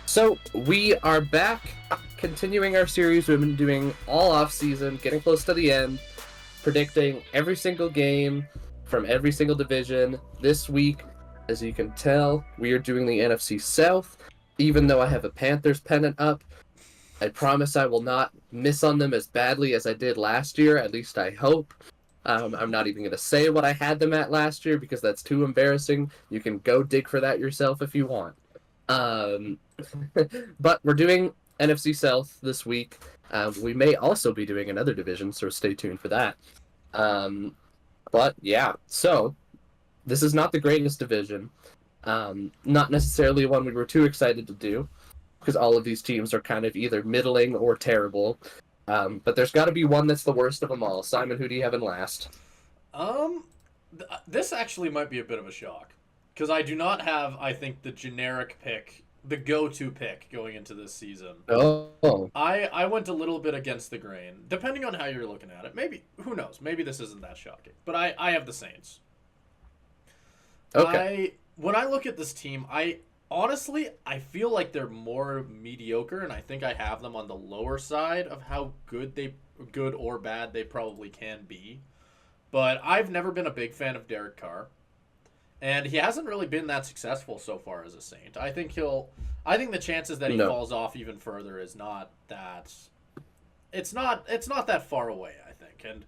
So we are back, continuing our series we've been doing all off season, getting close to the end, predicting every single game from every single division. This week, as you can tell, we are doing the NFC South. Even though I have a Panthers pennant up, I promise I will not miss on them as badly as I did last year, at least I hope. I'm not even going to say what I had them at last year because that's too embarrassing. You can go dig for that yourself if you want. Um, but we're doing NFC South this week. We may also be doing another division, so stay tuned for that. But yeah, so this is not the greatest division. Not necessarily one we were too excited to do, because all of these teams are kind of either middling or terrible. But there's got to be one that's the worst of them all. Simon, who do you have in last? This actually might be a bit of a shock because I do not have, I think, the generic pick, the go-to pick going into this season. Oh, I went a little bit against the grain, depending on how you're looking at it. Maybe, who knows? Maybe this isn't that shocking. But I have the Saints. okay. When I look at this team, honestly I feel like they're more mediocre, and I think I have them on the lower side of how good or bad they probably can be. But I've never been a big fan of Derek Carr, and he hasn't really been that successful so far as a Saint. I think the chances that he No. falls off even further is not that. It's not that far away, I think. And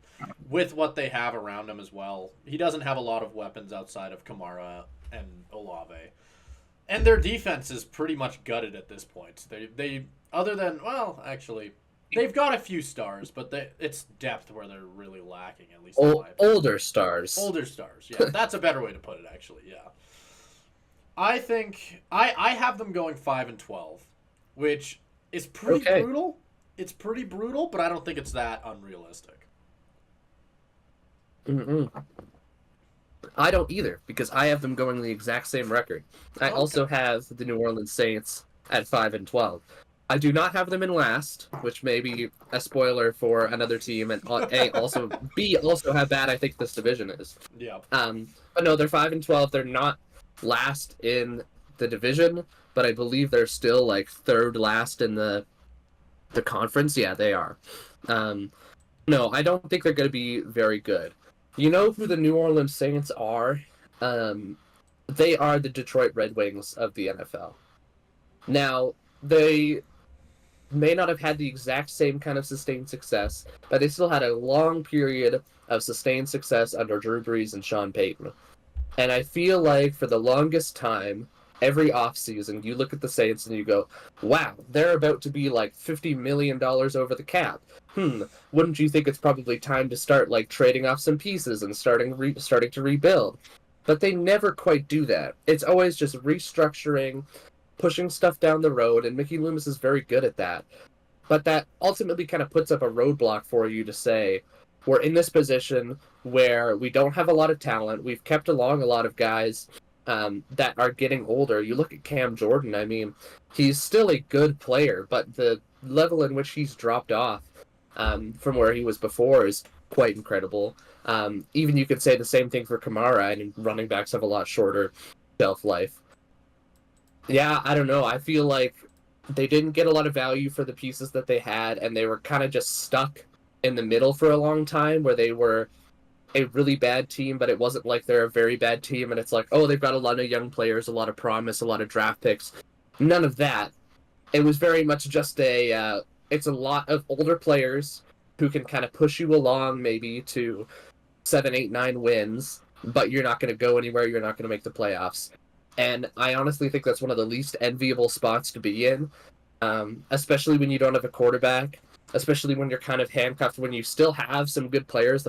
with what they have around him as well, he doesn't have a lot of weapons outside of Kamara and Olave. And their defense is pretty much gutted at this point. They other than, well, actually, they've got a few stars, but it's depth where they're really lacking, at least in my opinion. Older stars. Older stars, yeah. That's a better way to put it, actually, yeah. I think I have them going 5-12, which is pretty Okay. brutal. It's pretty brutal, but I don't think it's that unrealistic. Mm-mm. I don't either, because I have them going the exact same record. I also Okay. have the New Orleans Saints at 5-12. I do not have them in last, which may be a spoiler for another team, and B also how bad I think this division is. Yeah. But no, they're 5-12. They're not last in the division, but I believe they're still like third last in the conference. Yeah, they are. No, I don't think they're going to be very good. You know who the New Orleans Saints are? They are the Detroit Red Wings of the NFL. Now, they may not have had the exact same kind of sustained success, but they still had a long period of sustained success under Drew Brees and Sean Payton. And I feel like for the longest time, every offseason, you look at the Saints and you go, wow, they're about to be like $50 million over the cap. Wouldn't you think it's probably time to start like trading off some pieces and starting to rebuild? But they never quite do that. It's always just restructuring, pushing stuff down the road, and Mickey Loomis is very good at that. But that ultimately kind of puts up a roadblock for you to say, we're in this position where we don't have a lot of talent. We've kept along a lot of guys that are getting older. You look at Cam Jordan, I mean, he's still a good player, but the level in which he's dropped off from where he was before is quite incredible. Even you could say the same thing for Kamara, and running backs have a lot shorter shelf life. Yeah, I don't know. I feel like they didn't get a lot of value for the pieces that they had, and they were kind of just stuck in the middle for a long time where they were a really bad team, but it wasn't like they're a very bad team, and it's like, oh, they've got a lot of young players, a lot of promise, a lot of draft picks. None of that. It was very much just it's a lot of older players who can kind of push you along maybe to 7, 8, 9 wins, but you're not going to go anywhere, you're not going to make the playoffs. And I honestly think that's one of the least enviable spots to be in, especially when you don't have a quarterback, especially when you're kind of handcuffed, when you still have some good players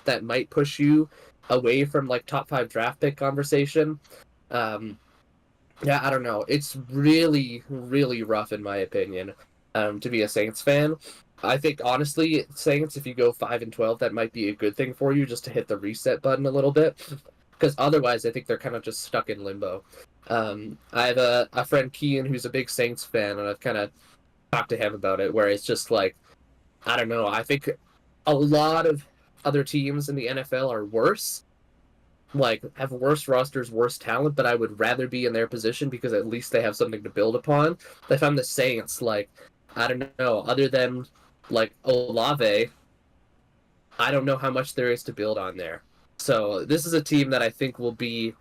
that might push you away from like top 5 draft pick conversation. Yeah, I don't know. It's really, really rough in my opinion to be a Saints fan. I think honestly, Saints, if you go 5-12, that might be a good thing for you, just to hit the reset button a little bit. Because otherwise, I think they're kind of just stuck in limbo. I have a friend, Kean, who's a big Saints fan, and I've kind of talked to him about it, where it's just like, I don't know, I think a lot of other teams in the NFL are worse, like have worse rosters, worse talent, but I would rather be in their position because at least they have something to build upon. If I'm the Saints, like I don't know, other than like Olave, I don't know how much there is to build on there. So this is a team that I think will be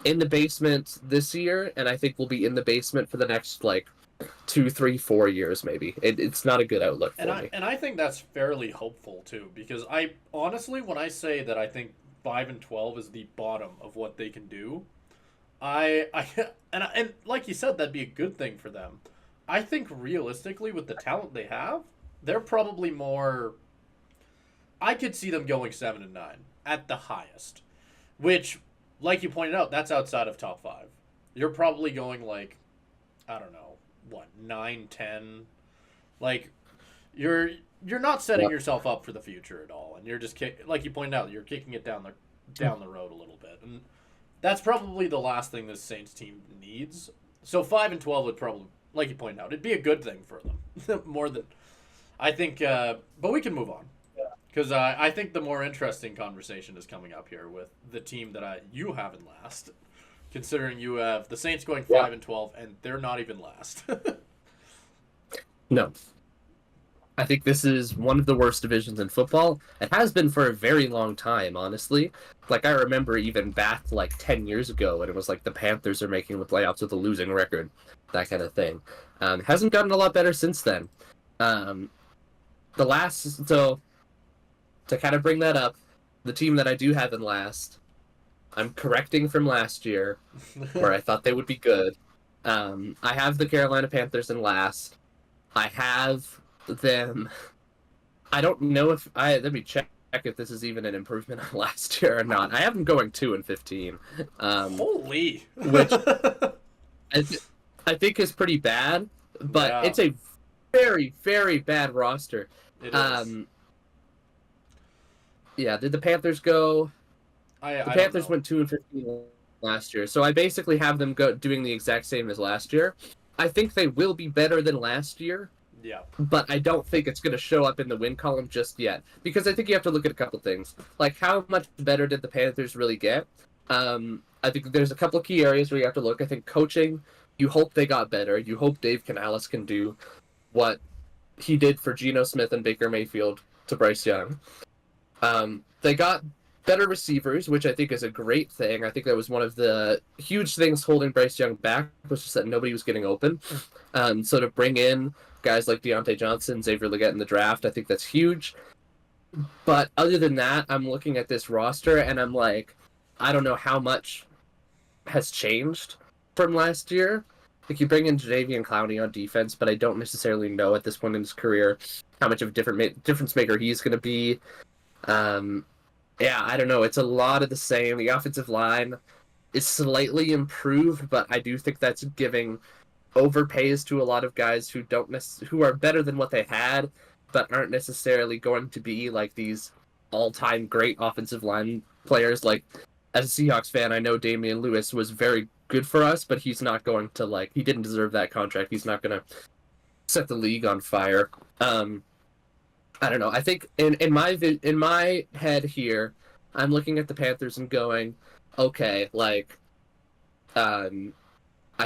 in the basement this year, and I think we'll be in the basement for the next like 2, 3, 4 years maybe. It's not a good outlook for me. And I think that's fairly hopeful too, because I honestly, when I say that I think 5-12 is the bottom of what they can do, I and like you said, that'd be a good thing for them. I think realistically, with the talent they have, they're probably more. I could see them going 7-9 at the highest, which, like you pointed out, that's outside of top five. You're probably going like, I don't know, what 9-10, like you're not setting yourself up for the future at all, and you're just like you pointed out, you're kicking it down the road a little bit, and that's probably the last thing this Saints team needs. So 5-12 would probably, like you pointed out, it'd be a good thing for them more than I think. But we can move on. Because I think the more interesting conversation is coming up here with the team that you have in last, considering you have the Saints going 5-12 and they're not even last. No. I think this is one of the worst divisions in football. It has been for a very long time, honestly. Like, I remember even back, like, 10 years ago when it was like the Panthers are making the playoffs with a losing record, that kind of thing. Hasn't gotten a lot better since then. So, to kind of bring that up, the team that I do have in last, I'm correcting from last year, where I thought they would be good. I have the Carolina Panthers in last. I have them. I don't know if let me check if this is even an improvement on last year or not. I have them going 2-15. Holy, which I think is pretty bad, but it's a very, very bad roster. It is. Yeah, did the Panthers go? The Panthers went 2-15 last year, so I basically have them doing the exact same as last year. I think they will be better than last year. Yeah. But I don't think it's going to show up in the win column just yet, because I think you have to look at a couple things, like how much better did the Panthers really get? I think there's a couple of key areas where you have to look. I think coaching, you hope they got better. You hope Dave Canales can do what he did for Geno Smith and Baker Mayfield to Bryce Young. They got better receivers, which I think is a great thing. I think that was one of the huge things holding Bryce Young back, was just that nobody was getting open. So to bring in guys like Deontay Johnson, Xavier Legette in the draft, I think that's huge. But other than that, I'm looking at this roster and I'm like, I don't know how much has changed from last year. Like, you bring in Jadeveon Clowney on defense, but I don't necessarily know at this point in his career how much of a difference maker he's going to be. Yeah, I don't know. It's a lot of the same. The offensive line is slightly improved, but I do think that's giving overpays to a lot of guys who who are better than what they had, but aren't necessarily going to be like these all-time great offensive line players. Like, as a Seahawks fan, I know Damian Lewis was very good for us, but he's not going to, he didn't deserve that contract. He's not going to set the league on fire. I don't know. I think in my head here, I'm looking at the Panthers and going, okay, I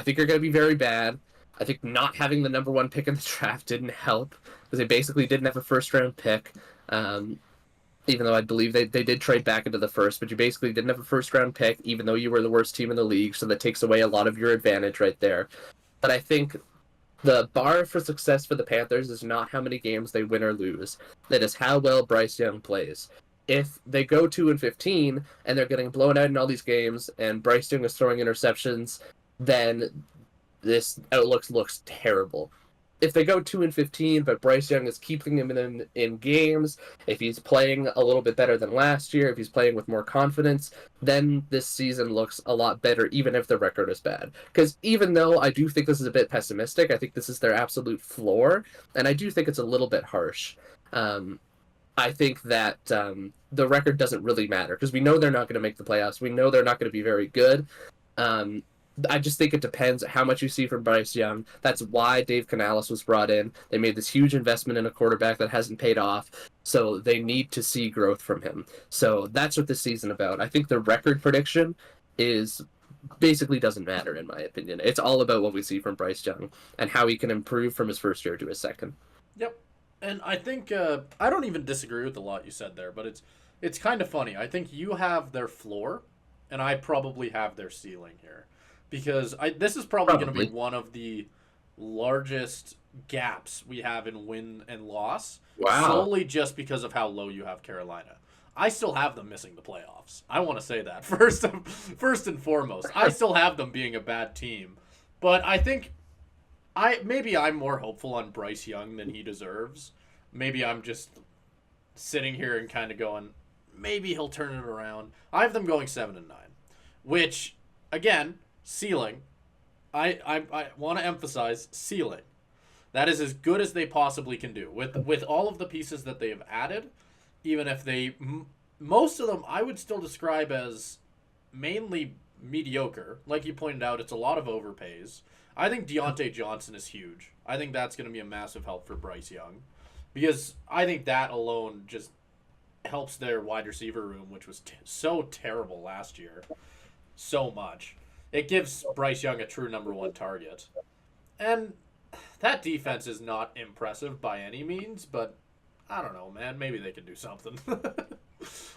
think you're going to be very bad. I think not having the number 1 pick in the draft didn't help, because they basically didn't have a first-round pick, even though I believe they did trade back into the first, but you basically didn't have a first-round pick, even though you were the worst team in the league, so that takes away a lot of your advantage right there. But I think the bar for success for the Panthers is not how many games they win or lose. It is how well Bryce Young plays. If they go 2-15 and they're getting blown out in all these games and Bryce Young is throwing interceptions, then this outlook looks terrible. If they go 2-15, but Bryce Young is keeping him in games, if he's playing a little bit better than last year, if he's playing with more confidence, then this season looks a lot better, even if the record is bad. Because even though I do think this is a bit pessimistic, I think this is their absolute floor, and I do think it's a little bit harsh. I think that the record doesn't really matter, because we know they're not going to make the playoffs. We know they're not going to be very good. I just think it depends how much you see from Bryce Young. That's why Dave Canales was brought in. They made this huge investment in a quarterback that hasn't paid off. So they need to see growth from him. So that's what this season about. I think the record prediction is basically doesn't matter in my opinion. It's all about what we see from Bryce Young and how he can improve from his first year to his second. Yep. And I think I don't even disagree with a lot you said there, but it's kind of funny. I think you have their floor, and I probably have their ceiling here, because this is probably going to be one of the largest gaps we have in win and loss. Wow. Solely just because of how low you have Carolina. I still have them missing the playoffs. I want to say that first and foremost. I still have them being a bad team, but I think maybe I'm more hopeful on Bryce Young than he deserves. Maybe I'm just sitting here and kind of going, maybe he'll turn it around. I have them going 7-9, which again, ceiling. I want to emphasize ceiling. That is as good as they possibly can do with all of the pieces that they have added. Even if most of them I would still describe as mainly mediocre. Like you pointed out, it's a lot of overpays. I think Deontay Johnson is huge. I think that's going to be a massive help for Bryce Young, because I think that alone just helps their wide receiver room, which was so terrible last year, so much. It gives Bryce Young a true number one target. And that defense is not impressive by any means, but I don't know, man. Maybe they can do something.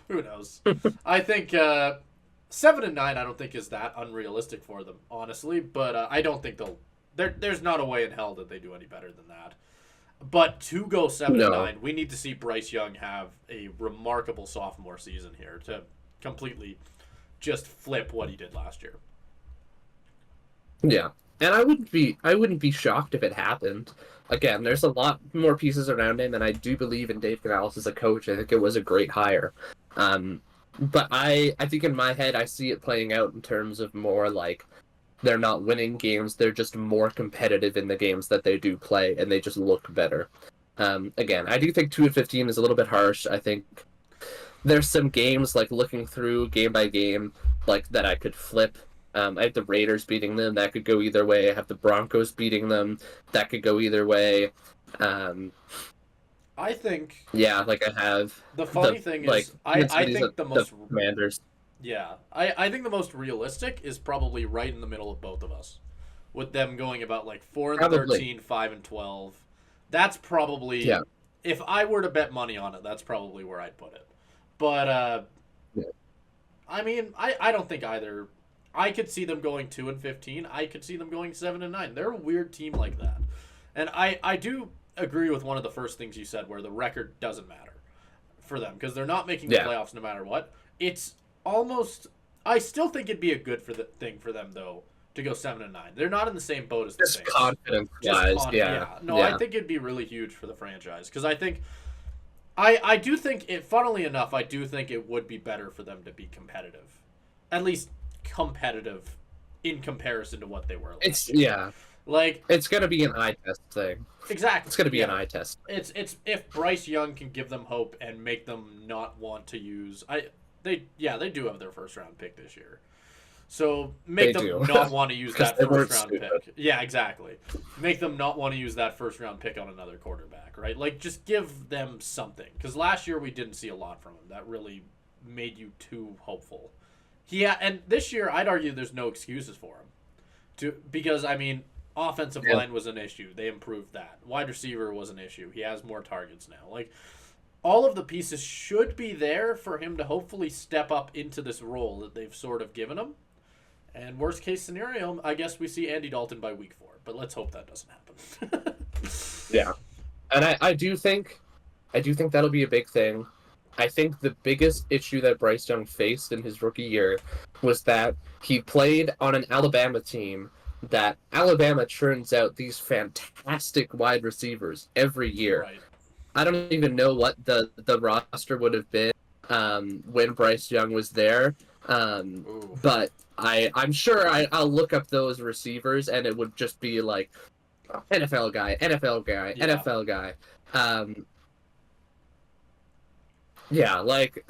Who knows? I think 7-9 I don't think is that unrealistic for them, honestly, but I don't think there's not a way in hell that they do any better than that. But to go 7-9, we need to see Bryce Young have a remarkable sophomore season here to completely just flip what he did last year. Yeah. And I wouldn't be shocked if it happened. Again, there's a lot more pieces around him, and I do believe in Dave Canales as a coach. I think it was a great hire. But I think in my head I see it playing out in terms of more like they're not winning games, they're just more competitive in the games that they do play, and they just look better. Again, I do think 2-15 is a little bit harsh. I think there's some games, like looking through game by game, like that I could flip. I have the Raiders beating them. That could go either way. I have the Broncos beating them. That could go either way. I think... Yeah, like I have... The funny thing is, I think the most... The Commanders. Yeah. I think the most realistic is probably right in the middle of both of us. With them going about like 4-13, 5-12. That's probably... Yeah. If I were to bet money on it, that's probably where I'd put it. But, yeah. I mean, I don't think either... I could see them going 2-15. I could see them going 7-9. They're a weird team like that. And I do agree with one of the first things you said, where the record doesn't matter for them, because they're not making the playoffs no matter what. It's almost... I still think it'd be a good thing for them, though, to go 7-9. They're not in the same boat as the Saints. Confidence-wise, yeah. No, I think it'd be really huge for the franchise, because I think... I do think, funnily enough, I do think it would be better for them to be competitive. At least... competitive in comparison to what they were last year. Like, it's gonna be an eye test thing. Exactly. It's gonna be an eye test. It's if Bryce Young can give them hope and make them not want to use they do have their first round pick this year. So make them not want to use that first round pick. Yeah, exactly. Make them not want to use that first round pick on another quarterback, right? Like, just give them something, because last year we didn't see a lot from him that really made you too hopeful. Yeah, and this year I'd argue there's no excuses for him, because I mean, offensive line was an issue. They improved that. Wide receiver was an issue. He has more targets now. Like, all of the pieces should be there for him to hopefully step up into this role that they've sort of given him. And worst case scenario, I guess we see Andy Dalton by week 4, but let's hope that doesn't happen. Yeah, and I do think that'll be a big thing. I think the biggest issue that Bryce Young faced in his rookie year was that he played on an Alabama team that Alabama churns out these fantastic wide receivers every year. Right. I don't even know what the roster would have been when Bryce Young was there, but I'm sure I'll look up those receivers and it would just be like NFL guy, NFL guy. Yeah, like,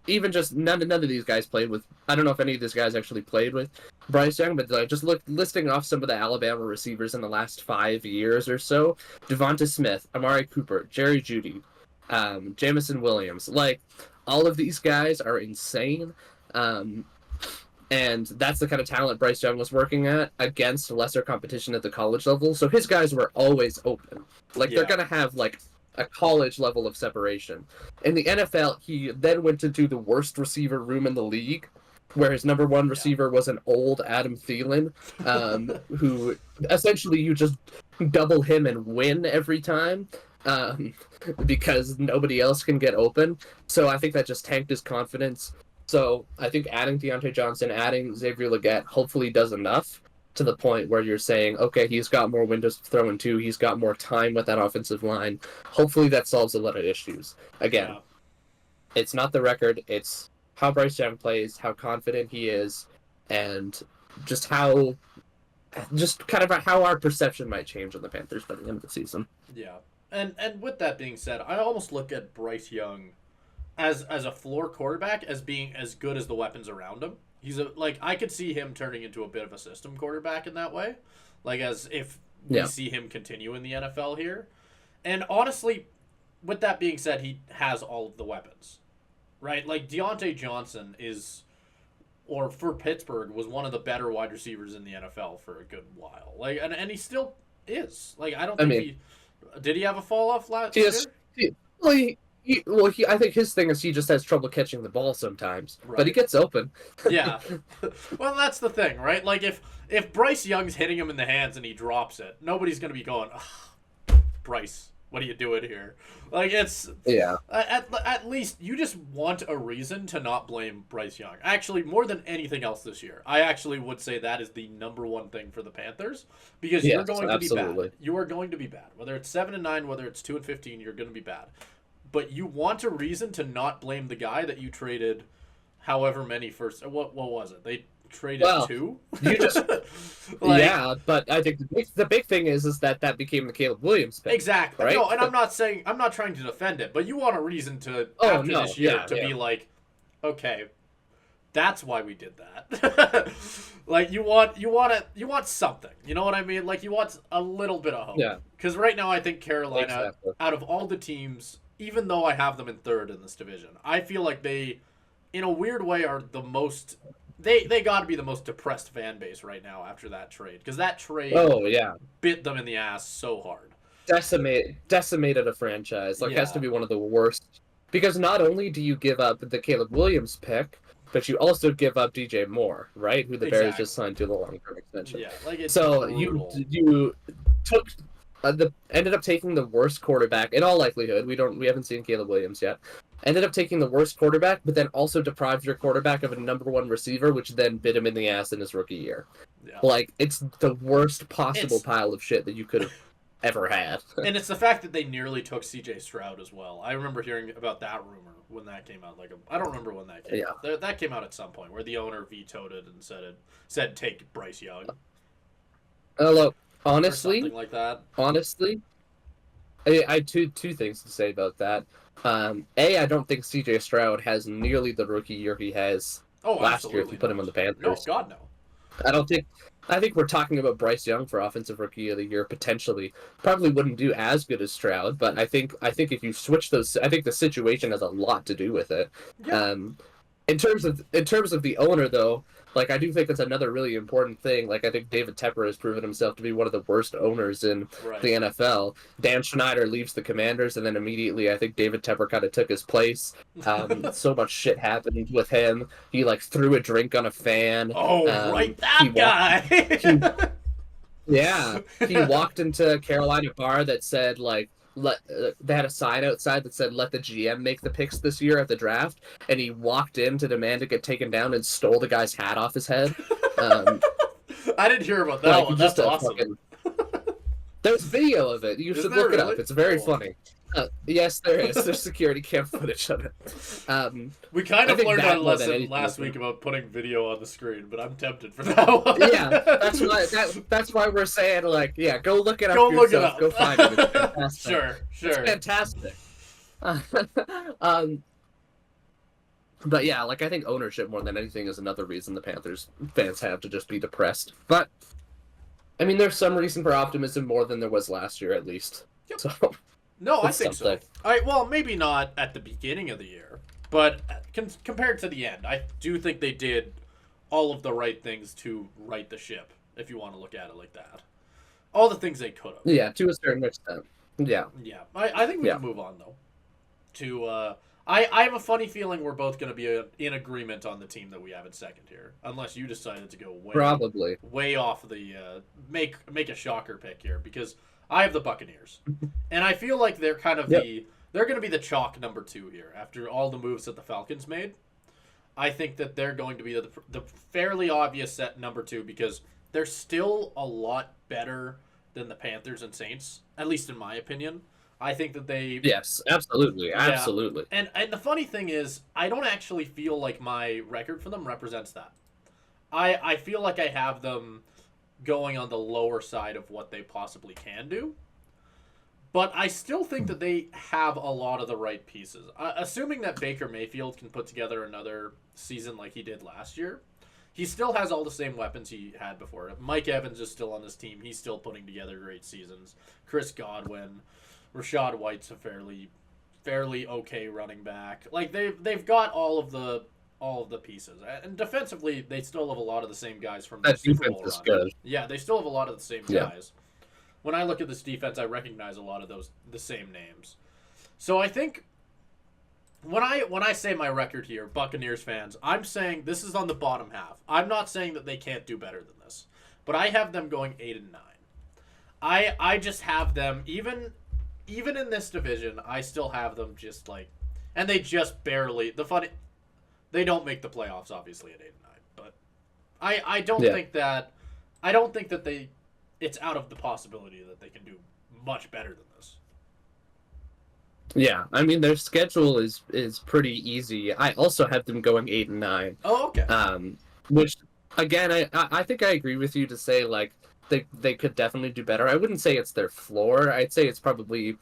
even just none of these guys played with... I don't know if any of these guys actually played with Bryce Young, but just listing off some of the Alabama receivers in the last 5 years or so. Devonta Smith, Amari Cooper, Jerry Jeudy, Jamison Williams. Like, all of these guys are insane. And that's the kind of talent Bryce Young was working at against lesser competition at the college level. So his guys were always open. Like, they're going to have, like, a college level of separation. In the NFL, he then went into the worst receiver room in the league, where his number one receiver was an old Adam Thielen, who essentially you just double him and win every time. Because nobody else can get open. So I think that just tanked his confidence. So I think adding Deontay Johnson, adding Xavier Legette hopefully does enough to the point where you're saying, okay, he's got more windows to throw into, he's got more time with that offensive line. Hopefully that solves a lot of issues. Again, It's not the record, it's how Bryce Young plays, how confident he is, and just kind of how our perception might change on the Panthers by the end of the season. Yeah. And with that being said, I almost look at Bryce Young as a floor quarterback as being as good as the weapons around him. I could see him turning into a bit of a system quarterback in that way. Like, as if we see him continue in the NFL here. And honestly, with that being said, he has all of the weapons. Right? Like, Deontay Johnson for Pittsburgh, was one of the better wide receivers in the NFL for a good while. Like, and he still is. Like, I don't think did he have a fall off last year? I think his thing is he just has trouble catching the ball sometimes, right. But he gets open. Yeah. Well, that's the thing, right? Like, if Bryce Young's hitting him in the hands and he drops it, nobody's going to be going, Bryce, what are you doing here? Like, it's... Yeah. At least you just want a reason to not blame Bryce Young. Actually, more than anything else this year, I actually would say that is the number one thing for the Panthers, because you're going to be bad. You are going to be bad. Whether it's 7-9, whether it's 2-15, you're going to be bad. But you want a reason to not blame the guy that you traded however many first... What was it? They traded 2? You just... yeah, but I think the big thing is that became the Caleb Williams pick. Exactly. Right? No, and I'm not trying to defend it, but you want a reason to, this year, be like, okay, that's why we did that. Like, you want something. You know what I mean? Like, you want a little bit of hope. Yeah. Because right now, I think Carolina, out of all the teams, even though I have them in third in this division, I feel like they, in a weird way, are the most... They got to be the most depressed fan base right now after that trade. Because that trade bit them in the ass so hard. Decimated a franchise. Like, has to be one of the worst. Because not only do you give up the Caleb Williams pick, but you also give up DJ Moore, right? Who the Bears just signed to the long-term extension. Yeah, like, it's so brutal. you took... ended up taking the worst quarterback in all likelihood. We haven't seen Caleb Williams yet. Ended up taking the worst quarterback, but then also deprived your quarterback of a number one receiver, which then bit him in the ass in his rookie year. Yeah. Like, it's the worst possible pile of shit that you could have ever had. And it's the fact that they nearly took C.J. Stroud as well. I remember hearing about that rumor when that came out. Like, I don't remember when that came out. That came out at some point where the owner vetoed it and said take Bryce Young. Look. Honestly, something like that. Honestly, I two things to say about that. I don't think C.J. Stroud has nearly the rookie year he has last year if you put him on the Panthers. No, God, no. I think we're talking about Bryce Young for Offensive Rookie of the Year potentially. Probably wouldn't do as good as Stroud, but I think if you switch those, I think the situation has a lot to do with it. Yeah. In terms of the owner, though, like, I do think that's another really important thing. Like, I think David Tepper has proven himself to be one of the worst owners in the NFL. Dan Schneider leaves the Commanders, and then immediately I think David Tepper kind of took his place. So much shit happened with him. He, like, threw a drink on a fan. Oh, that guy! He walked into a Carolina bar that said, like, they had a sign outside that said, let the GM make the picks this year at the draft, and he walked in to demand to get taken down and stole the guy's hat off his head. I didn't hear about that one. That's awesome. There's video of it. You should look it up. It's very funny. Yes, there is. There's security cam footage of it. We kind of learned our lesson last week about putting video on the screen, but I'm tempted for that one. That's why we're saying, like, go look it up. Go look it up. Go find it. It's fantastic. Sure. It's fantastic. But yeah, like, I think ownership more than anything is another reason the Panthers fans have to just be depressed. But I mean, there's some reason for optimism more than there was last year, at least. Yep. So. No, I It's think so. something. Well, maybe not at the beginning of the year, but compared to the end, I do think they did all of the right things to right the ship, if you want to look at it like that. All the things they could have. Yeah, to a certain extent. Yeah, Yeah, I think we yeah, can move on though. To I have a funny feeling we're both going to be in agreement on the team that we have at second here, unless you decided to go probably. way off the make a shocker pick here, because I have the Buccaneers, and I feel like they're kind of Yep. they're going to be the chalk number 2 here after all the moves that the Falcons made. I think that they're going to be the fairly obvious set number 2, because they're still a lot better than the Panthers and Saints, at least in my opinion. I think that they Yes, absolutely, yeah. absolutely. And the funny thing is, I don't actually feel like my record for them represents that. I feel like I have them going on the lower side of what they possibly can do. But I still think that they have a lot of the right pieces. Assuming that Baker Mayfield can put together another season like he did last year, he still has all the same weapons he had before. Mike Evans is still on this team. He's still putting together great seasons. Chris Godwin, Rashad White's a fairly okay running back. Like they've got all of the pieces, and defensively they still have a lot of the same guys from the That Super defense Bowl is run. good. Yeah, they still have a lot of the same Yeah. guys. When I look at this defense, I recognize a lot of the same names. So I think when I say my record here, Buccaneers fans, I'm saying this is on the bottom half. I'm not saying that they can't do better than this, but I have them going 8-9. I just have them even in this division. I still have them just like, and they just barely. They don't make the playoffs obviously at 8-9, but I don't Yeah. think that I don't think that they it's out of the possibility that they can do much better than this. Yeah, I mean their schedule is pretty easy. I also have them going 8-9. Oh, okay. Which again, I think I agree with you to say like they could definitely do better. I wouldn't say it's their floor. I'd say it's probably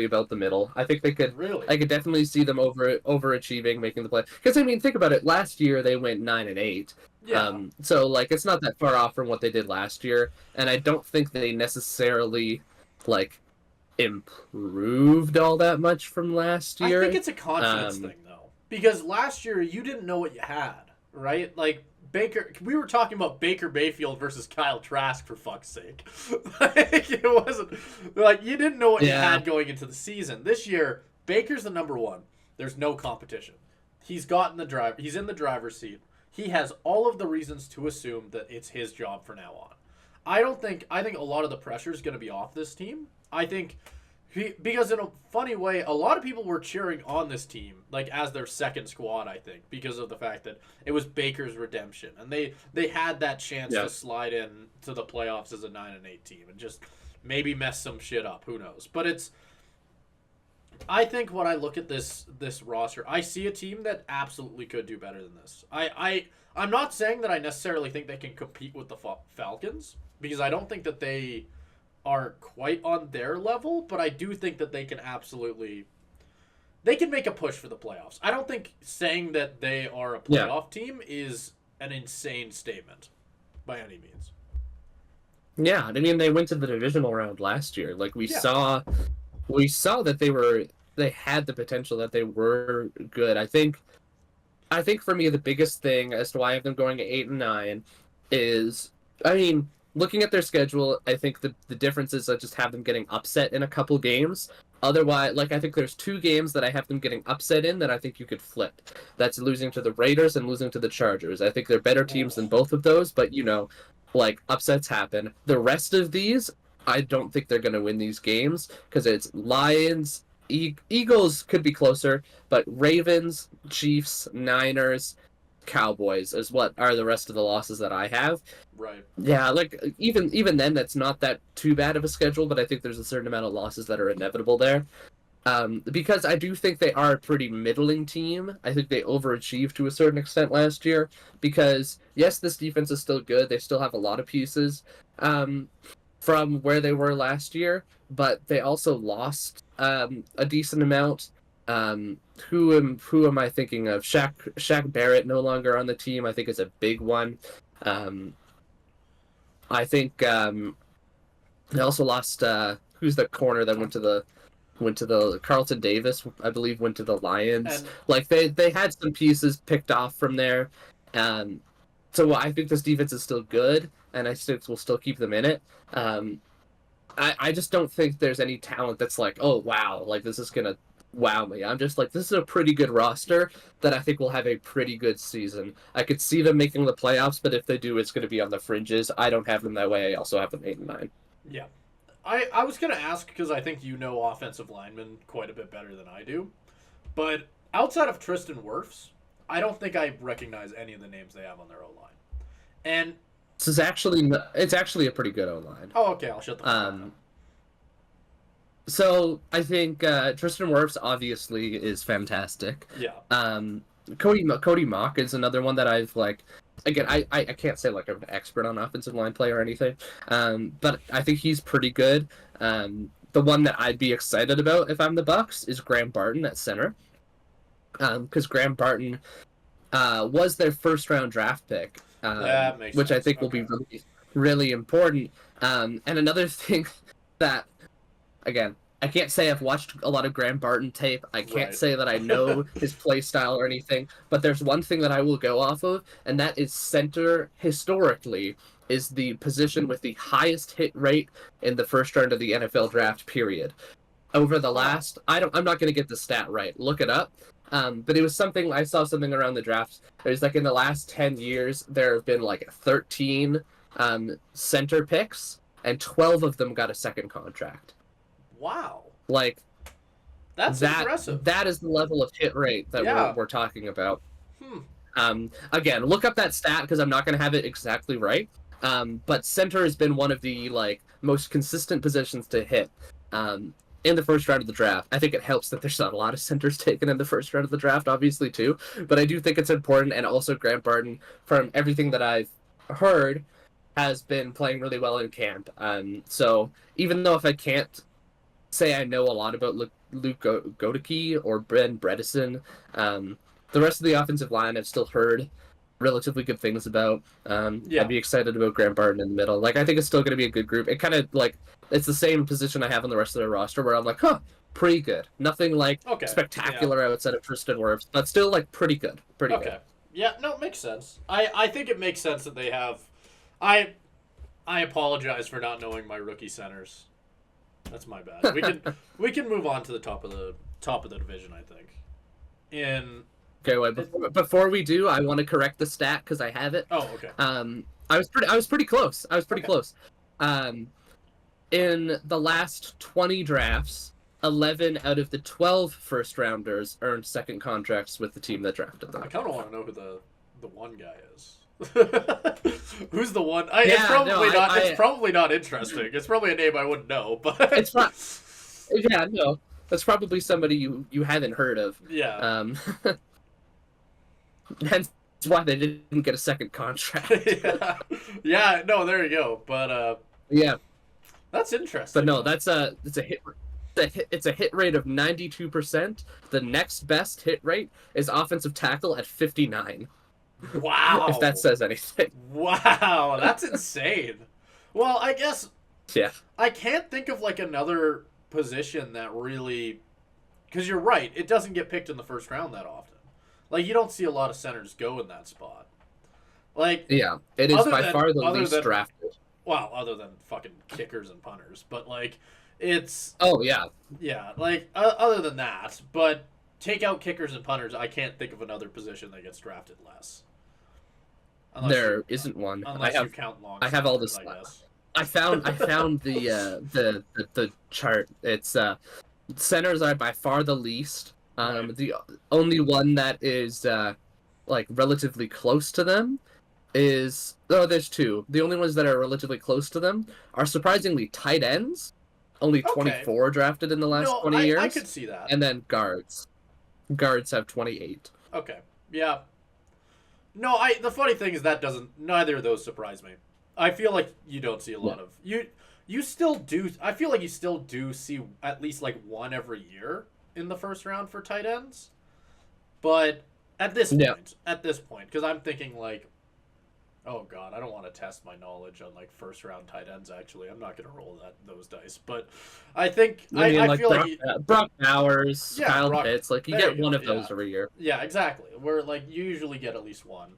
about the middle. I think they could. Really? I could definitely see them overachieving, making the play. Because I mean, think about it. Last year they went 9-8. Yeah. So like it's not that far off from what they did last year, and I don't think they necessarily like improved all that much from last year. I think it's a confidence thing though, because last year you didn't know what you had, right? Like Baker, we were talking about Baker Mayfield versus Kyle Trask for fuck's sake. Like, it wasn't like you didn't know what you had going into the season. This year, Baker's the number 1. There's no competition. He's in the driver's seat. He has all of the reasons to assume that it's his job from now on. I think a lot of the pressure is going to be off this team. I think because in a funny way, a lot of people were cheering on this team like as their second squad. I think because of the fact that it was Baker's redemption, and they had that chance to slide in to the playoffs as a 9-8 team and just maybe mess some shit up. Who knows? But I think when I look at this roster, I see a team that absolutely could do better than this. I'm not saying that I necessarily think they can compete with the Falcons, because I don't think that they are quite on their level, but I do think that they can make a push for the playoffs. I don't think saying that they are a playoff team is an insane statement by any means. Yeah, I mean they went to the divisional round last year. Like we saw that they had the potential, that they were good. I think for me the biggest thing as to why I have them going at 8-9 is, I mean, looking at their schedule, I think the difference is I just have them getting upset in a couple games. Otherwise, like I think there's 2 games that I have them getting upset in that I think you could flip. That's losing to the Raiders and losing to the Chargers. I think they're better teams than both of those, but like upsets happen. The rest of these, I don't think they're going to win these games because it's Lions, Eagles could be closer, but Ravens, Chiefs, Niners, Cowboys is what are the rest of the losses that I have. Right. Yeah, like even then, that's not that too bad of a schedule, but I think there's a certain amount of losses that are inevitable there. Because I do think they are a pretty middling team. I think they overachieved to a certain extent last year because, yes, this defense is still good. They still have a lot of pieces from where they were last year, but they also lost a decent amount. Who am I thinking of? Shaq Barrett no longer on the team, I think is a big one. I think they also lost who's the corner that went to the went to the Carlton Davis, I believe, went to the Lions. And Like they had some pieces picked off from there. Um, so I think this defense is still good, and I think we'll still keep them in it. Um, I just don't think there's any talent that's like, oh wow, like this is gonna wow me. I'm just like, this is a pretty good roster that I think will have a pretty good season. I could see them making the playoffs, but if they do, it's gonna be on the fringes. I don't have them that way. I also have them 8 and 9. yeah, I was gonna ask because I think you know offensive linemen quite a bit better than I do, but outside of Tristan Wirfs, I don't think I recognize any of the names they have on their O line. And It's actually a pretty good O line. oh, okay, I'll shut the fuck up. So I think Tristan Wirfs obviously is fantastic. Yeah. Cody Mock is another one that I've like. Again, I can't say like I'm an expert on offensive line play or anything, but I think he's pretty good. The one that I'd be excited about if I'm the Bucks is Graham Barton at center, because Graham Barton was their first round draft pick, That makes which sense. I think will be really, really important. And another thing that, again, I can't say I've watched a lot of Graham Barton tape. I can't Right. say that I know his play style or anything, but there's one thing that I will go off of, and that is center historically is the position with the highest hit rate in the first round of the NFL draft, period. Over the last, I'm not going to get the stat right. Look it up. But it was something, I saw something around the draft. It was like in the last 10 years, there have been like 13 center picks, and 12 of them got a second contract. Wow. Like, That's impressive. That is the level of hit rate that Yeah. we're talking about. Hmm. Again, look up that stat because I'm not going to have it exactly right. But center has been one of the like most consistent positions to hit in the first round of the draft. I think it helps that there's not a lot of centers taken in the first round of the draft, obviously too. But I do think it's important, and also Grant Barton, from everything that I've heard, has been playing really well in camp. So even though if I can't say I know a lot about Luke Godeke or Ben Bredesen, the rest of the offensive line I've still heard relatively good things about. Yeah. I'd be excited about Grant Barton in the middle. Like, I think it's still going to be a good group. It kind of like it's the same position I have on the rest of the roster, where I'm like, huh, pretty good. Nothing like Okay. spectacular outside of Tristan Wirfs, but still like pretty good. Pretty Okay. good. Yeah, no, it makes sense. I think it makes sense that they have. I apologize for not knowing my rookie centers. That's my bad. We can move on to the top of the division, I think. Okay, wait. Before we do, I want to correct the stat because I have it. Oh, okay. I was pretty close. Close. In the last 20 drafts, 11 out of the 12 first rounders earned second contracts with the team that drafted them. I kind of want to know who the one guy is. Who's the one? It's probably not. It's probably not interesting. It's probably a name I wouldn't know, but it's not. Yeah, no, that's probably somebody you haven't heard of. Yeah. Hence why they didn't get a second contract. Yeah. No, there you go. But yeah, that's interesting. But no, it's a hit. It's a hit rate of 92%. The next best hit rate is offensive tackle at 59. Wow. If that says anything. Wow, that's insane. Well, I guess. Yeah. I can't think of like another position that really, because you're right, it doesn't get picked in the first round that often. Like you don't see a lot of centers go in that spot. Like yeah, it is by far the least drafted. Well, other than fucking kickers and punters, but like it's. Oh yeah. Yeah, like other than that, but take out kickers and punters, I can't think of another position that gets drafted less. There isn't one. Unless you count long. I have all this. I found the chart. It's centers are by far the least. Right. The only one that is like relatively close to them is there's two. The only ones that are relatively close to them are surprisingly tight ends. Only 24 drafted in the last 20 years. I could see that. And then guards. Guards have 28. Okay. Yeah. No, the funny thing is neither of those surprise me. I feel like you don't see a lot of you still do. I feel like you still do see at least like one every year in the first round for tight ends. But at this point, because I'm thinking like, Oh god, I don't want to test my knowledge on like first round tight ends. Actually, I'm not gonna roll those dice. But I think I mean, I like feel Brock Bowers, yeah, Kyle Brock. Pitts, like you There get you one go. of Yeah, those every year. yeah, exactly. We're like you usually get at least one,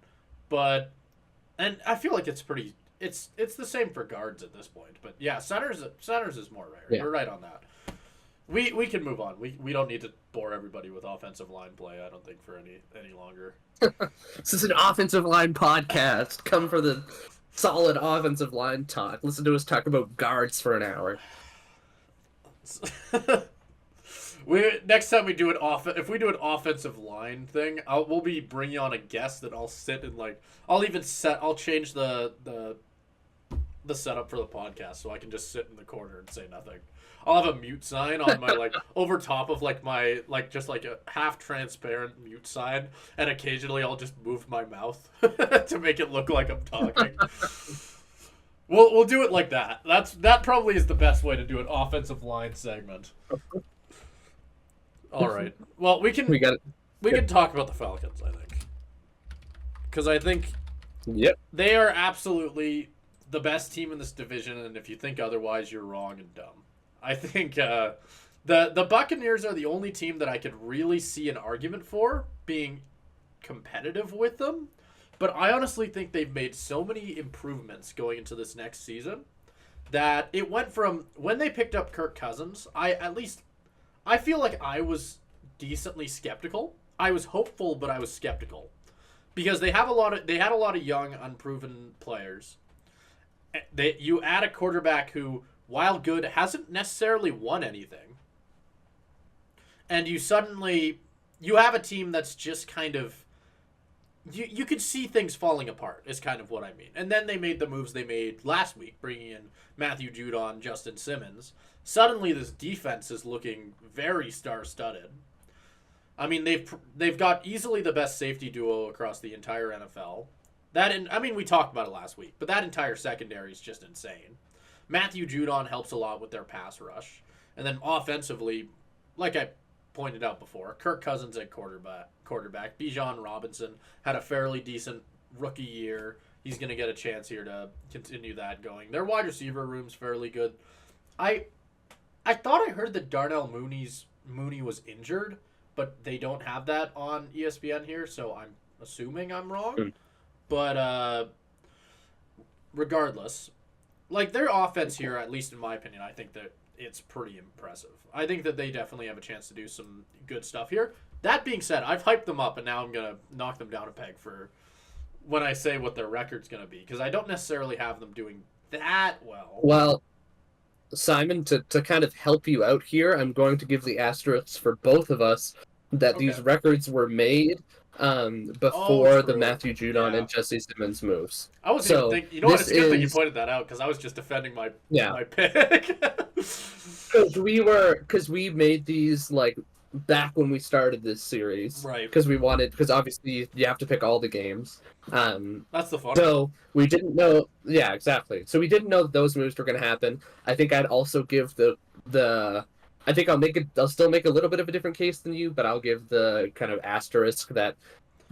but and I feel like it's pretty. It's the same for guards at this point. But yeah, centers is more rare. Yeah. You're right on that. We can move on. We don't need to bore everybody with offensive line play. I don't think for any longer. This is an offensive line podcast. Come for the solid offensive line talk. Listen to us talk about guards for an hour. Next time we do if we do an offensive line thing, we'll be bringing on a guest that I'll sit and like I'll change the setup for the podcast so I can just sit in the corner and say nothing. I'll have a mute sign on my like over top of like my like just like a half transparent mute sign, and occasionally I'll just move my mouth to make it look like I'm talking. We'll do it like that. That probably is the best way to do an offensive line segment. All right. Well, we can talk about the Falcons, I think, because I think they are absolutely the best team in this division, and if you think otherwise, you're wrong and dumb. I think the Buccaneers are the only team that I could really see an argument for being competitive with them, but I honestly think they've made so many improvements going into this next season that it went from when they picked up Kirk Cousins, I feel like I was decently skeptical. I was hopeful, but I was skeptical because they had a lot of young, unproven players. You add a quarterback who, while good, hasn't necessarily won anything, and you have a team that's just kind of you could see things falling apart is kind of what I mean. And then they made the moves they made last week, bringing in Matthew Judon, Justin Simmons. Suddenly, this defense is looking very star-studded. I mean, they've got easily the best safety duo across the entire NFL. We talked about it last week, but that entire secondary is just insane. Matthew Judon helps a lot with their pass rush. And then offensively, like I pointed out before, Kirk Cousins at quarterback. Bijan Robinson had a fairly decent rookie year. He's going to get a chance here to continue that going. Their wide receiver room's fairly good. I thought I heard that Darnell Mooney was injured, but they don't have that on ESPN here, so I'm assuming I'm wrong. But regardless, like their offense here, at least in my opinion, I think that it's pretty impressive. I think that they definitely have a chance to do some good stuff here. That being said, I've hyped them up, and now I'm going to knock them down a peg for when I say what their record's going to be, because I don't necessarily have them doing that well. Well, Simon, to kind of help you out here, I'm going to give the asterisks for both of us that these records were made before the Matthew Judon and Jesse Simmons moves. I was even thinking, you know what, it's a good thing you pointed that out, because I was just defending my pick. Because we made these like back when we started this series, right? Because obviously you have to pick all the games. That's the fun. So we didn't know. Yeah, exactly. So we didn't know that those moves were going to happen. I think I'd also give I think I'll still make a little bit of a different case than you, but I'll give the kind of asterisk that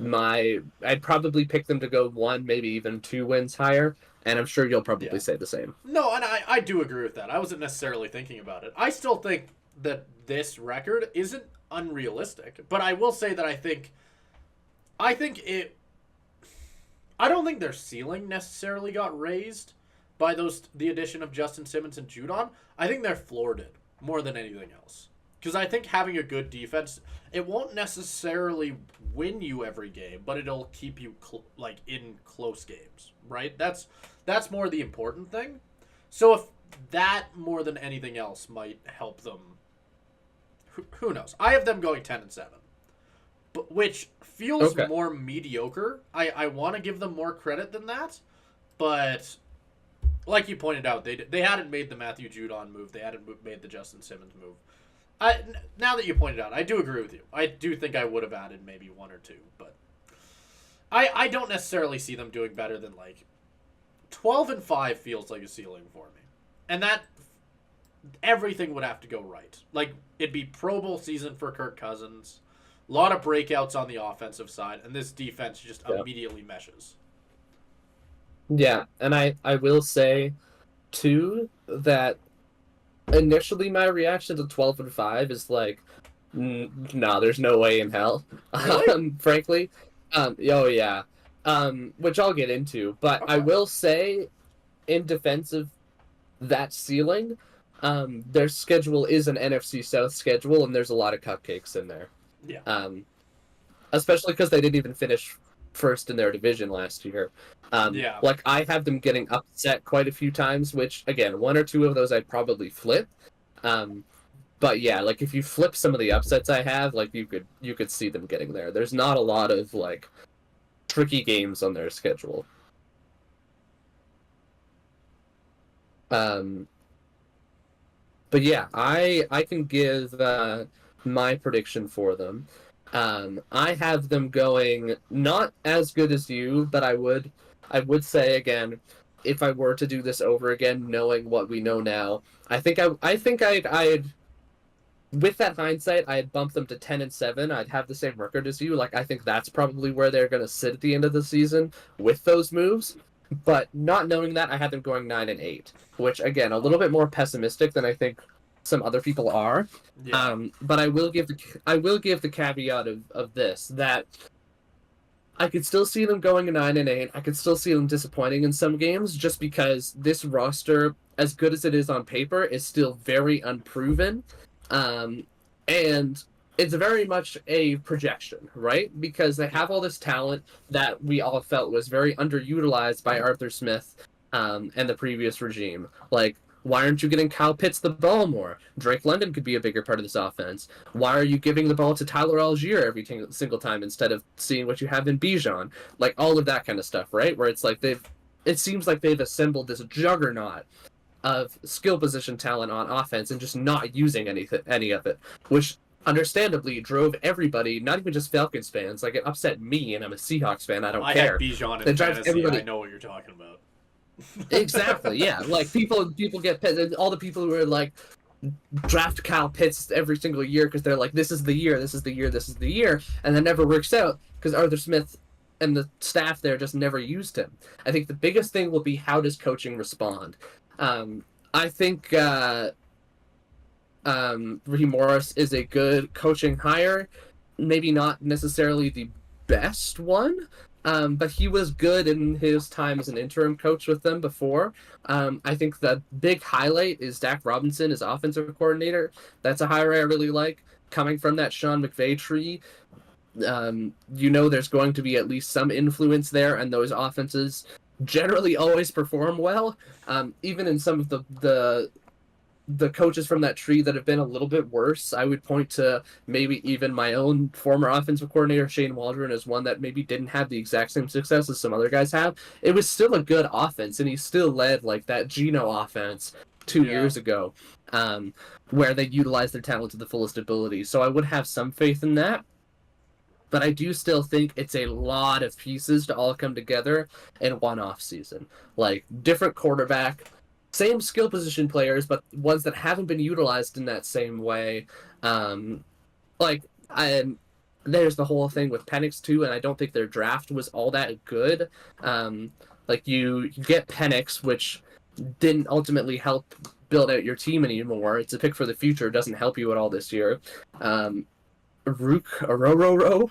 I'd probably pick them to go 1, maybe even 2 wins higher, and I'm sure you'll probably say the same. No, and I do agree with that. I wasn't necessarily thinking about it. I still think that this record isn't unrealistic, but I will say that I don't think their ceiling necessarily got raised by the addition of Justin Simmons and Judon. I think their floor did more than anything else. Because I think having a good defense, it won't necessarily win you every game, but it'll keep you in close games, right? That's more the important thing. So if that more than anything else might help them, who knows? I have them going 10-7, but which feels more mediocre. I want to give them more credit than that, but like you pointed out, they hadn't made the Matthew Judon move. They hadn't made the Justin Simmons move. Now that you pointed out, I do agree with you. I do think I would have added maybe 1 or 2, but I don't necessarily see them doing better than 12-5 feels like a ceiling for me, and that everything would have to go right. It'd be Pro Bowl season for Kirk Cousins, a lot of breakouts on the offensive side, and this defense just immediately meshes. Yeah, and I will say too that initially my reaction to 12-5 is like, nah, there's no way in hell. Really? Frankly, oh yeah, which I'll get into, but I Okay. will say in defense of that ceiling, their schedule is an NFC South schedule, and there's a lot of cupcakes in there. Yeah. Um, Especially because they didn't even finish first in their division last year. Yeah. Like I have them getting upset quite a few times, which again, one or two of those I'd probably flip. Um, but yeah, like if you flip some of the upsets I have, like you could see them getting there. There's not a lot of like tricky games on their schedule. Um, but yeah, I can give my prediction for them. I have them going not as good as you, but I would say again, if I were to do this over again, knowing what we know now, I think I'd with that hindsight, I'd bump them to 10-7. I'd have the same record as you. Like I think that's probably where they're going to sit at the end of the season with those moves. But not knowing that, I had them going 9-8, which again a little Oh. bit more pessimistic than I think some other people are. Yeah. But I will give the caveat of this that I could still see them going 9-8. I could still see them disappointing in some games just because this roster, as good as it is on paper, is still very unproven. Um, and it's very much a projection, right? Because they Yeah. have all this talent that we all felt was very underutilized by Arthur Smith and the previous regime. Like, why aren't you getting Kyle Pitts the ball more? Drake London could be a bigger part of this offense. Why are you giving the ball to Tyler Algier every single time instead of seeing what you have in Bijan? Like all of that kind of stuff, right? Where it's like it seems like they've assembled this juggernaut of skill position talent on offense and just not using any of it, which understandably drove everybody, not even just Falcons fans, like it upset me, and I'm a Seahawks fan, I don't I had care. Bijan in It drives fantasy. I everybody. know what you're talking about. Exactly, yeah. Like people get pissed. All the people who are like draft Kyle Pitts every single year because they're like, this is the year, this is the year, this is the year, and that never works out because Arthur Smith and the staff there just never used him. I think the biggest thing will be how does coaching respond. I think Raheem Morris is a good coaching hire, maybe not necessarily the best one. But he was good in his time as an interim coach with them before. I think the big highlight is Dak Robinson as offensive coordinator. That's a hire I really like. Coming from that Sean McVay tree, there's going to be at least some influence there, and those offenses generally always perform well. Even in some of the coaches from that tree that have been a little bit worse, I would point to maybe even my own former offensive coordinator, Shane Waldron, as one that maybe didn't have the exact same success as some other guys have. It was still a good offense, and he still led like that Geno offense two Yeah. years ago, um, where they utilized their talent to the fullest ability. So I would have some faith in that. But I do still think it's a lot of pieces to all come together in one off season. Like different quarterback, same skill position players, but ones that haven't been utilized in that same way. Um, like I, there's the whole thing with Penix too, and I don't think their draft was all that good. Like you get Penix, which didn't ultimately help build out your team anymore. It's a pick for the future, doesn't help you at all this year. Um, Rook Arororo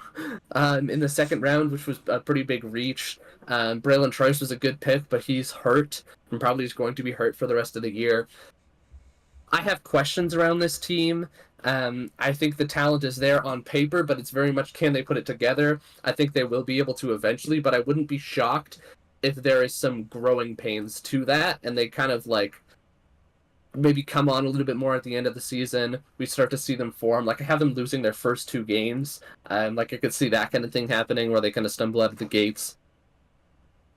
in the second round, which was a pretty big reach. Braylon Trice was a good pick, but he's hurt and probably is going to be hurt for the rest of the year. I have questions around this team. I think the talent is there on paper, but it's very much can they put it together? I think they will be able to eventually, but I wouldn't be shocked if there is some growing pains to that, and they kind of like maybe come on a little bit more at the end of the season. We start to see them form. Like I have them losing their first two games. Like I could see that kind of thing happening where they kind of stumble out of the gates.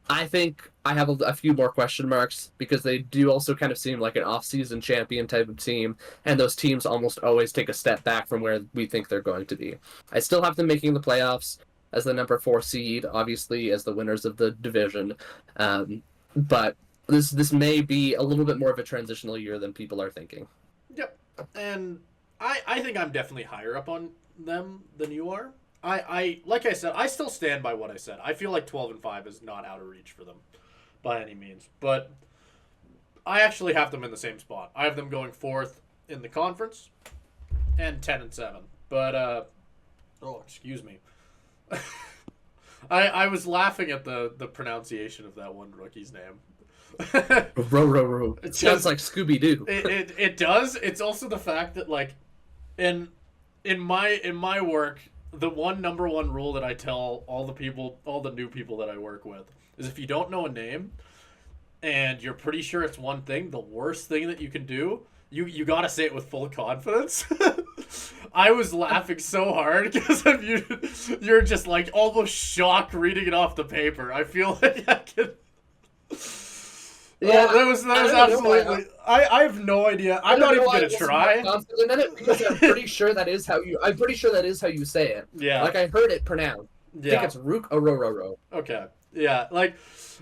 I think I have a few more question marks because they do also kind of seem like an off-season champion type of team, and those teams almost always take a step back from where we think they're going to be. I still have them making the playoffs as the number 4 seed, obviously as the winners of the division, but this may be a little bit more of a transitional year than people are thinking. Yep. And I think I'm definitely higher up on them than you are. I like I said, I still stand by what I said. I feel like 12-5 is not out of reach for them. by any means. But I actually have them in the same spot. I have them going 4th in the conference and 10-7. But excuse me. I was laughing at the pronunciation of that one rookie's name. Row. It sounds like Scooby-Doo. It does. It's also the fact that, like, in my work, the number one rule that I tell all the new people that I work with is if you don't know a name and you're pretty sure it's one thing, the worst thing that you can do, you gotta say it with full confidence. I was laughing so hard because of you're just like almost shocked reading it off the paper. I feel like I can. Yeah, that was absolutely. I have no idea. I'm not even gonna try. Confident in it because I'm pretty sure that is how you say it. Yeah, like I heard it pronounced. Yeah, I think it's rook a ro. Okay. Yeah, like,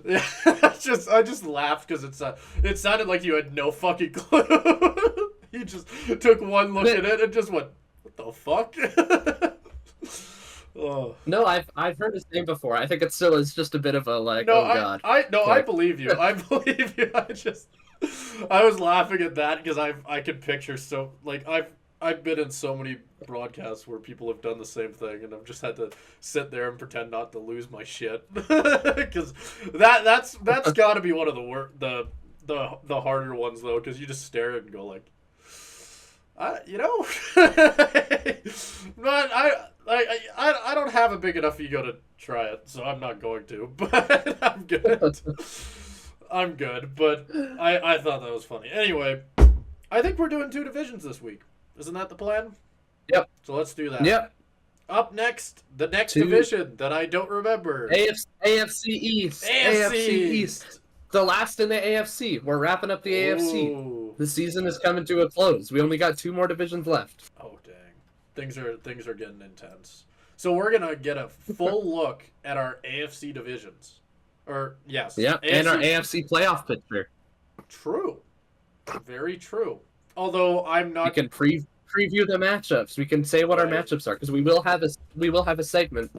yeah. I just laughed because it sounded like you had no fucking clue. You just took one look at it and just went, "What the fuck?" Oh. No, I've heard his name before. I think it still is just a bit of a like. No, oh god. I believe you. I believe you. I was laughing at that because I can picture so like I've been in so many broadcasts where people have done the same thing, and I've just had to sit there and pretend not to lose my shit because that's got to be one of the harder ones though, because you just stare at it and go like. But I don't have a big enough ego to try it, so I'm not going to. But I'm good. I'm good. But I thought that was funny. Anyway, I think we're doing 2 divisions this week. Isn't that the plan? Yep. So let's do that. Yep. Up next, the next division that I don't remember. AFC East. AFC East. The last in the AFC. We're wrapping up the AFC. The season is coming to a close. We only got 2 more divisions left. Oh dang. Things are getting intense. So we're gonna get a full look at our AFC divisions. Or yes. Yeah, AFC. and our AFC playoff picture. True. Very true. Although I'm not. We can preview the matchups. We can say what our matchups are because we will have a segment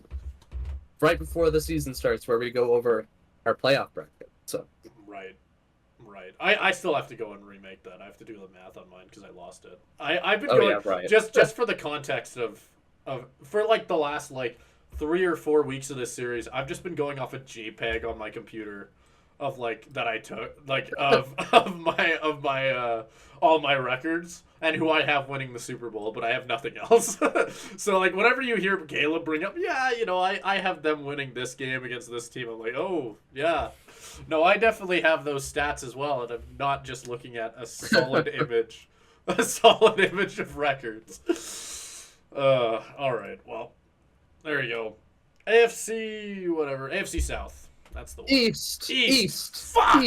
right before the season starts where we go over our playoff bracket. So. Right. I still have to go and remake that. I have to do the math on mine because I lost it. I've been going just for the context of for like the last like 3 or 4 weeks of this series. I've just been going off a JPEG on my computer of like that I took like of my all my records and who I have winning the Super Bowl, but I have nothing else. So like whenever you hear Caleb bring up, I have them winning this game against this team, I'm like, oh yeah. No, I definitely have those stats as well, and I'm not just looking at a solid image of records. All right, well, there you go. AFC, whatever. AFC South. That's the one. East. Fuck!